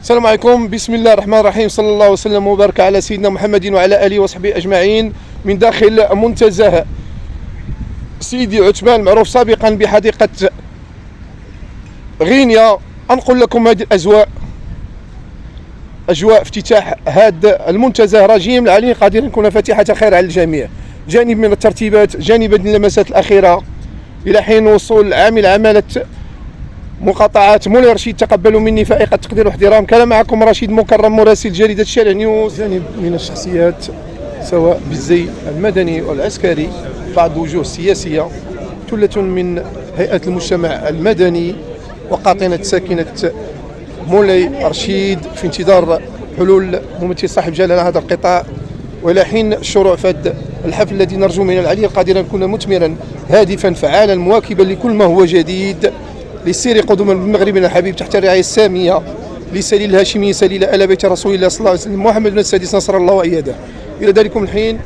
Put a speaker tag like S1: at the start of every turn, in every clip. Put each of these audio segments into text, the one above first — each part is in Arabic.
S1: السلام عليكم. بسم الله الرحمن الرحيم. صلى الله وسلم وبارك على سيدنا محمد وعلى آله وصحبه أجمعين من داخل منتزه سيدي عثمان المعروف سابقا بحديقة غينيا. أنقل لكم هذه الأجواء، أجواء افتتاح هذا المنتزه رجيم العلي قادر أن يكون فاتحة خير على الجميع. جانب من الترتيبات، جانب من اللمسات الأخيرة إلى حين وصول عامل عمالة مقاطعة مولاي رشيد. تقبلوا مني فائق التقدير واحترام. كان معكم رشيد مكرم مراسل جريدة الشارع نيوز. جانب من الشخصيات سواء بالزي المدني والعسكري، بعض الوجوه السياسية، ثلة من هيئة المجتمع المدني وقاطنة ساكنة مولاي رشيد في انتظار حلول ممثل صاحب جلالة هذا القطاع، وإلى حين الشروع في هذا الحفل الذي نرجو من العلي القادر أن يكون مثمرا هادفا فعالا مواكبا لكل ما هو جديد للسير قدما بمغربنا الحبيب تحت الرعاية السامية لسليل الهاشمي سليل آل بيت رسول الله صلى الله عليه وسلم محمد بن السادس نصر الله وأيده. إلى ذلكم الحين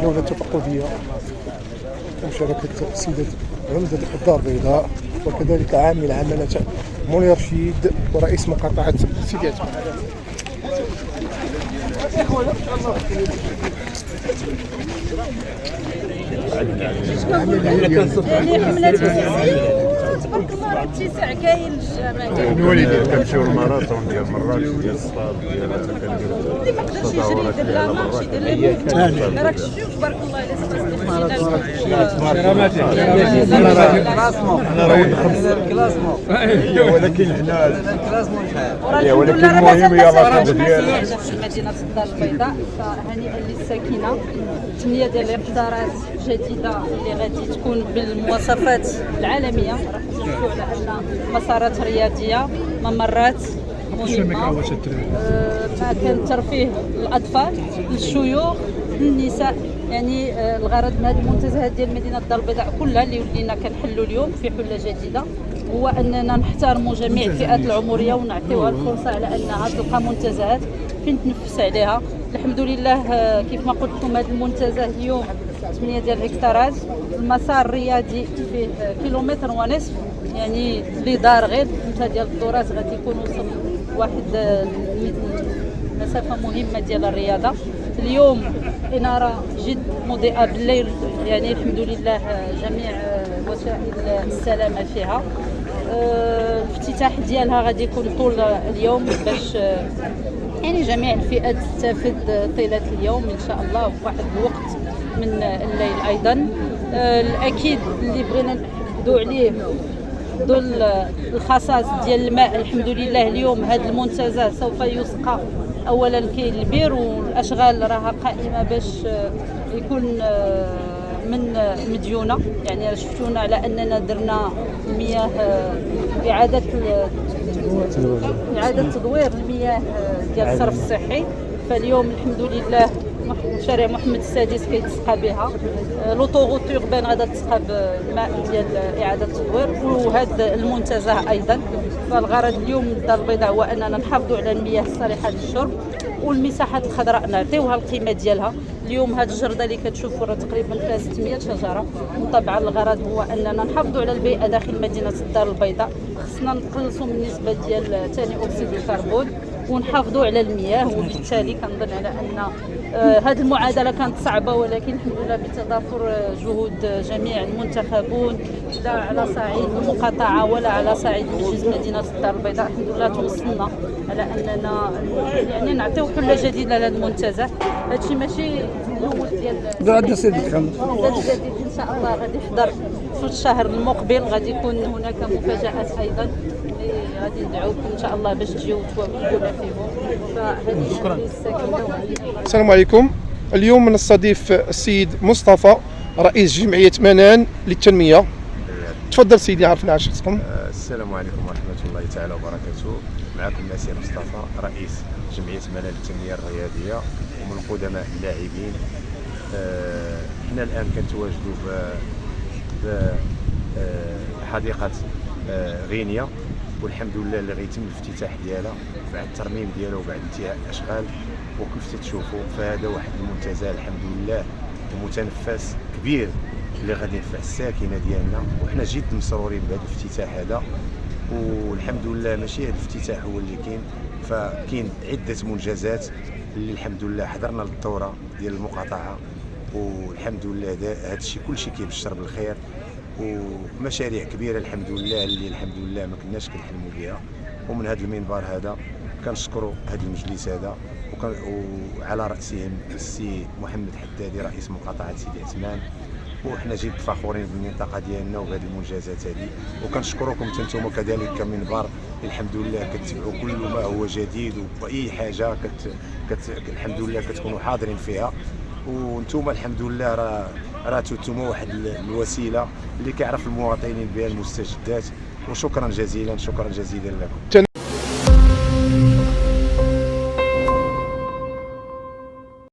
S1: جولة تفقدية ومشاركة السيدة غلدة الدار البيضاء وكذلك عامل عمالة مولاي رشيد ورئيس مقاطعة سيدي عثمان.
S2: تبارك الله راه اتساع كاين للجامع
S3: الوالدين كنمشيو الماراثون ديال مراكش ديال الصاد ديال
S2: اللي ما قدرش يجري يدير لا مارش يدير لا راك شفتوا تبارك الله الا
S3: ولكن حنا ولكن المهم هي لاصوص ديال
S2: مدينه الدار البيضاء. فهنيئا للساكنه، تنميه ديال الاقطارات جديده اللي غادي تكون بالمواصفات العالميه. راه كنشوفوا على ان مسارات رياضيه، ممرات مهمه، مكان ترفيه للاطفال، للشيوخ، للنساء. يعني الغرض من هذه المنتزهات ديال مدينه الدار البيضاء كلها اللي ولينا كنحلوا اليوم في حله جديده هو اننا نحترموا جميع الفئات العمريه ونعطيوها الفرصه على انها تلقى منتزهات فين تنفس عليها. الحمد لله كيف ما قلت لكم هذا المنتزه اليوم 8 ديال الهكتارات، المسار الرياضي فيه كيلومتر ونصف، يعني اللي دار غير 5 ديال الدورات غادي يكون وصل واحد مسافه مهمه ديال الرياضه. اليوم اناره جد مضيئه بالليل، يعني الحمد لله جميع وسائل السلامه فيها. الافتتاح ديالها غادي يكون طول اليوم باش يعني جميع الفئات تستفد طيله اليوم ان شاء الله في واحد الوقت من الليل ايضا. الاكيد اللي بغينا نحدوا عليه ذو الخصائص ديال الماء. الحمد لله اليوم هذا المنتزه سوف يسقى. اولا كاين البير والاشغال راها قائمه باش يكون من مديونه، يعني شفتونا على اننا درنا المياه اعاده تدوير المياه ديال الصرف الصحي. فاليوم الحمد لله شارع محمد السادس كيتسقى بها، لوطوغوت يوربان غادا تسقى بالماء ديال اعاده التدوير، وهذا المنتزه ايضا. فالغرض اليوم من الدار البيضاء هو اننا نحافظوا على المياه الصالحه للشرب والمساحات الخضراء نعطيوها القيمه ديالها. اليوم هذه الجرده اللي كتشوفوا راه تقريبا فيها 600 شجره، وطبعا الغرض هو اننا نحافظوا على البيئه داخل مدينه الدار البيضاء. خصنا نقلصوا من النسبه ديال ثاني اكسيد الكربون ونحافظوا على المياه. وبالتالي كنظن على ان هذه المعادله كانت صعبه، ولكن الحمد لله بتضافر جهود جميع المنتخبون لا على صعيد المقاطعه ولا على صعيد مجلس مدينه الدار البيضاء الحمد لله توصلنا على اننا يعني نعطيو حله جديده لهذا المنتزه. هادشي ماشي الاول ديال
S1: عندنا سيدي
S2: الجديد ان شاء الله غادي يحضر في الشهر المقبل. غادي يكون هناك مفاجات ايضا غادي ندعوكم ان شاء الله باش تجيو توافقونا فيهم. فهذه الساكنه.
S1: السلام عليكم. اليوم نستضيف السيد مصطفى رئيس جمعية منان للتنمية. تفضل سيدي عرفنا عن شخصكم.
S3: السلام عليكم ورحمة الله تعالى وبركاته. معكم ناصر مصطفى رئيس جمعية منان للتنمية الرياضية ومن قدماء اللاعبين. حنا الآن كنتواجدوا بحديقة غينيا، والحمد لله اللي غيتم الافتتاح ديالها بعد الترميم ديالها وبعد انتهاء الاشغال. وكيف تتشوفوا فهذا واحد المنتزه الحمد لله ومتنفس كبير اللي غادي ينفع الساكنه ديالنا، وحنا جد مسرورين بهذا الافتتاح هذا. والحمد لله ماشي هذا الافتتاح هو اللي كاين، فكاين عده منجزات اللي الحمد لله حضرنا للدوره ديال المقاطعه، والحمد لله هذا الشيء كلشي كيبشر بالخير، ومشاريع كبيره الحمد لله اللي الحمد لله ما كناش كنحلموا بها. ومن هذا المنبر هذا كنشكروا هذا المجلس هذا وعلى راسهم السي محمد حدادي رئيس مقاطعه سيدي عثمان، وحنا جد فخورين بالمنطقه ديالنا وبهذه المنجزات هذه. وكنشكركم انتم كذلك كمنبر الحمد لله كتبعوا كل ما هو جديد، واي حاجه الحمد لله كتكونوا حاضرين فيها. وانتم الحمد لله راه انتم واحد الوسيله اللي كيعرف المواطنين بها المستجدات. وشكرا جزيلا، شكرا جزيلا لكم.